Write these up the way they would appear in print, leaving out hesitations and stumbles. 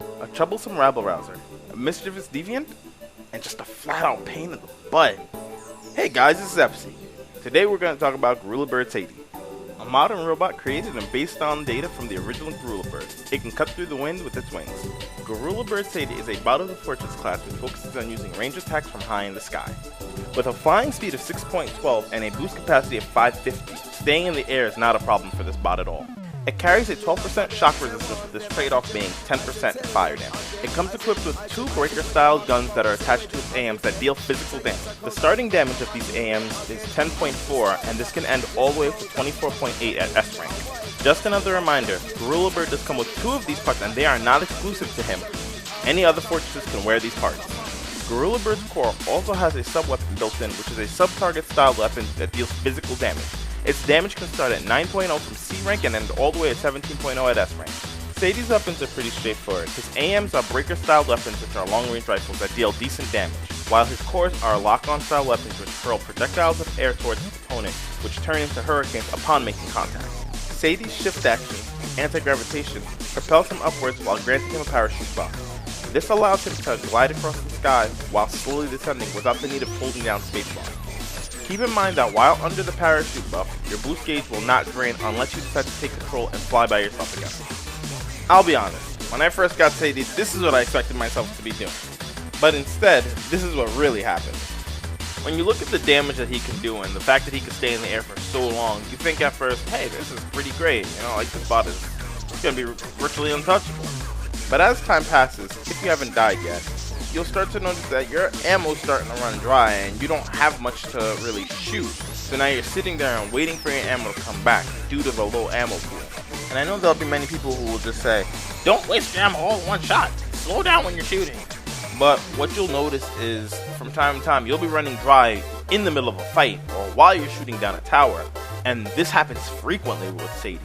a troublesome rabble-rouser, a mischievous deviant, and just a flat-out pain in the butt. Hey guys, this is FC. Today we're going to talk about GarulaBird Sadie, a modern robot created and based on data from the original GarulaBird. It can cut through the wind with its wings. GarulaBird Sadie is a Battle of the Fortress class which focuses on using range attacks from high in the sky. With a flying speed of 6.12 and a boost capacity of 550, staying in the air is not a problem for this bot at all. It carries a 12% shock resistance with this trade-off being 10% fire damage. It comes equipped with two breaker-style guns that are attached to its AMs that deal physical damage. The starting damage of these AMs is 10.4 and this can end all the way up to 24.8 at S rank. Just another reminder, GarulaBird does come with two of these parts and they are not exclusive to him. Any other fortresses can wear these parts. GarulaBird's core also has a sub-weapon built in, which is a sub-target style weapon that deals physical damage. Its damage can start at 9.0 from C rank and end all the way at 17.0 at S rank. Sadie's weapons are pretty straightforward. His AMs are breaker-style weapons which are long-range rifles that deal decent damage, while his cores are lock-on style weapons which hurl projectiles of air towards his opponent, which turn into hurricanes upon making contact. Sadie's shift action, anti-gravitation, propels him upwards while granting him a parachute buff. This allows him to glide across the sky while slowly descending without the need of holding down spacebar. Keep in mind that while under the parachute buff, your boost gauge will not drain unless you decide to take control and fly by yourself again. I'll be honest, when I first got Sadie, this is what I expected myself to be doing. But instead, this is what really happened. When you look at the damage that he can do and the fact that he can stay in the air for so long, you think at first, hey, this is pretty great, like this bot is going to be virtually untouchable. But as time passes, if you haven't died yet, you'll start to notice that your ammo's starting to run dry and you don't have much to really shoot. So now you're sitting there and waiting for your ammo to come back due to the low ammo pool. And I know there'll be many people who will just say, don't waste your ammo all in one shot, slow down when you're shooting. But what you'll notice is from time to time you'll be running dry in the middle of a fight or while you're shooting down a tower. And this happens frequently with Sadie.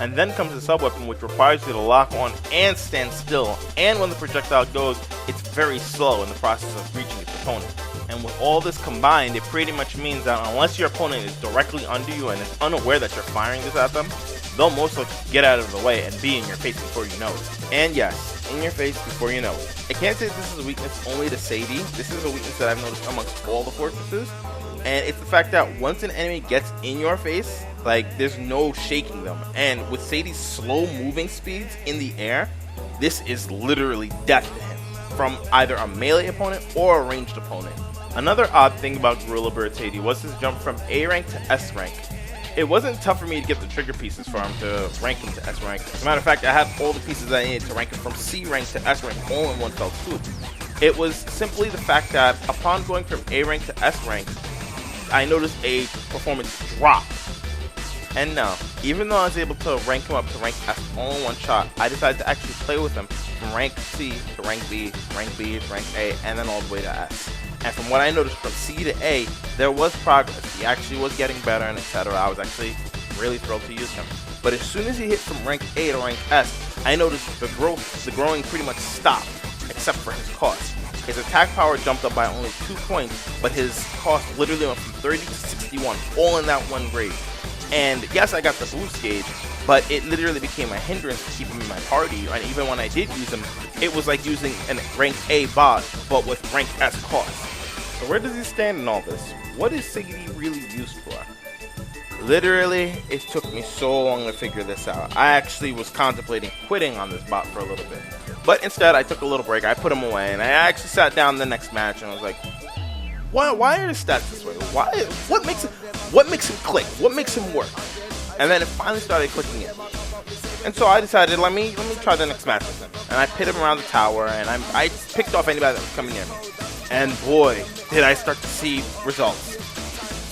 And then comes the sub-weapon which requires you to lock on and stand still, and when the projectile goes, it's very slow in the process of reaching its opponent. And with all this combined, it pretty much means that unless your opponent is directly under you and is unaware that you're firing this at them, they'll most likely get out of the way and be in your face before you know it. And yes, in your face before you know it. I can't say this is a weakness only to Sadie, this is a weakness that I've noticed amongst all the fortresses, and it's the fact that once an enemy gets in your face, there's no shaking them. And with Sadie's slow moving speeds in the air, this is literally death to him from either a melee opponent or a ranged opponent. Another odd thing about GarulaBird Sadie was his jump from A rank to S rank. It wasn't tough for me to get the trigger pieces for him to rank him to S rank. As a matter of fact, I had all the pieces I needed to rank him from C rank to S rank all in one fell swoop. It was simply the fact that upon going from A rank to S rank, I noticed a performance drop. And now, even though I was able to rank him up to rank S all in one shot, I decided to actually play with him from rank C to rank B to rank A, and then all the way to S. And from what I noticed from C to A, there was progress. He actually was getting better and etc. I was actually really thrilled to use him. But as soon as he hit from rank A to rank S, I noticed the growing pretty much stopped, except for his cost. His attack power jumped up by only 2 points, but his cost literally went from 30 to 61, all in that one grade. And yes, I got the boost gauge, but it literally became a hindrance to keep him in my party, and even when I did use him, it was like using a rank A bot, but with rank S cost. So where does he stand in all this? What is Sadie really used for? Literally, it took me so long to figure this out. I actually was contemplating quitting on this bot for a little bit. But instead, I took a little break, I put him away, and I actually sat down the next match and I was like, why are his stats this way? What makes him click? What makes him work? And then it finally started clicking in. And so I decided, let me try the next match with him. And I pit him around the tower, and I picked off anybody that was coming near me. And boy, did I start to see results.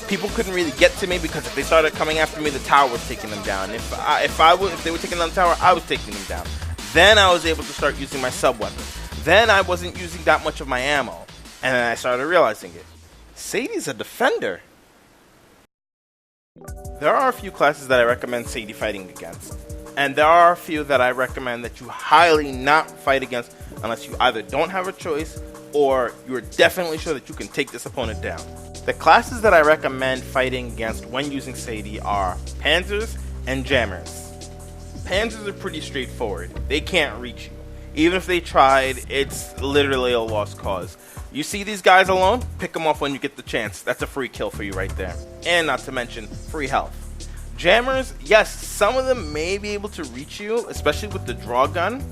People couldn't really get to me because if they started coming after me, the tower was taking them down. If they were taking down the tower, I was taking them down. Then I was able to start using my sub-weapon. Then I wasn't using that much of my ammo. And then I started realizing it. Sadie's a defender. There are a few classes that I recommend Sadie fighting against. And there are a few that I recommend that you highly not fight against unless you either don't have a choice or you're definitely sure that you can take this opponent down. The classes that I recommend fighting against when using Sadie are Panzers and Jammers. Panzers are pretty straightforward. They can't reach you. Even if they tried, it's literally a lost cause. You see these guys alone, pick them off when you get the chance. That's a free kill for you right there. And not to mention, free health. Jammers, yes, some of them may be able to reach you, especially with the draw gun.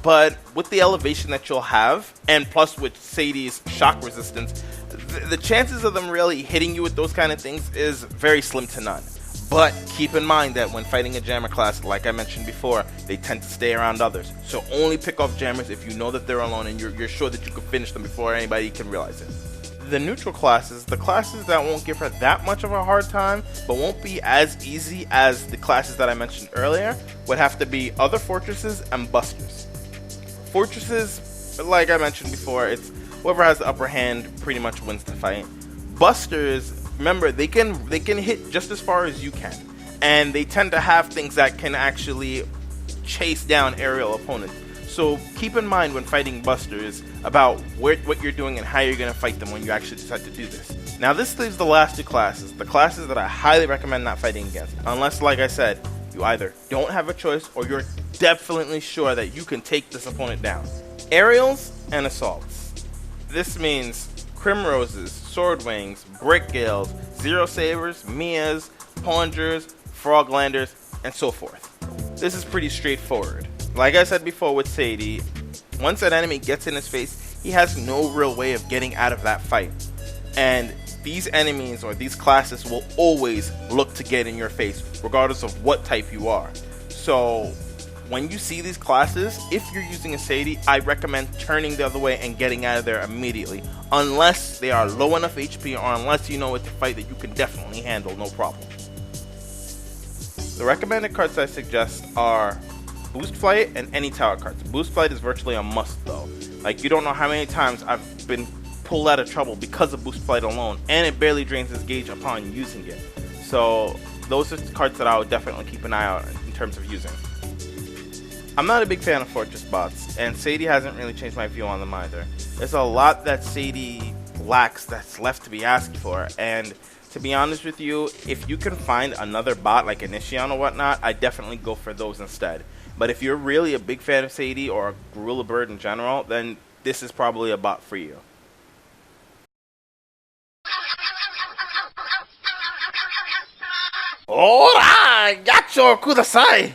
But with the elevation that you'll have, and plus with Sadie's shock resistance, the chances of them really hitting you with those kind of things is very slim to none. But keep in mind that when fighting a jammer class, like I mentioned before, they tend to stay around others. So only pick off jammers if you know that they're alone and you're sure that you can finish them before anybody can realize it. The neutral classes, the classes that won't give her that much of a hard time, but won't be as easy as the classes that I mentioned earlier, would have to be other fortresses and busters. Fortresses, like I mentioned before, it's whoever has the upper hand pretty much wins the fight. Busters, remember, they can hit just as far as you can, and they tend to have things that can actually chase down aerial opponents. So keep in mind when fighting busters about what you're doing and how you're going to fight them when you actually decide to do this. Now this leaves the last two classes, the classes that I highly recommend not fighting against, unless, like I said, you either don't have a choice or you're definitely sure that you can take this opponent down. Aerials and assaults. This means Crimroses, Swordwings, Brickgales, Zero Sabers, Mias, Pongers, Froglanders, and so forth. This is pretty straightforward. Like I said before with Sadie, once an enemy gets in his face, he has no real way of getting out of that fight. And these enemies or these classes will always look to get in your face, regardless of what type you are. So when you see these classes, if you're using a Sadie, I recommend turning the other way and getting out of there immediately, unless they are low enough HP or unless you know it's a fight that you can definitely handle, no problem. The recommended cards I suggest are Boost Flight and any tower cards. Boost Flight is virtually a must though. Like, you don't know how many times I've been pulled out of trouble because of Boost Flight alone, and it barely drains its gauge upon using it. So those are cards that I would definitely keep an eye out in terms of using. I'm not a big fan of Fortress bots, and Sadie hasn't really changed my view on them either. There's a lot that Sadie lacks that's left to be asked for, and to be honest with you, if you can find another bot like Inition or whatnot, I definitely go for those instead. But if you're really a big fan of Sadie or GarulaBird in general, then this is probably a bot for you. Ora! Yacho kudasai!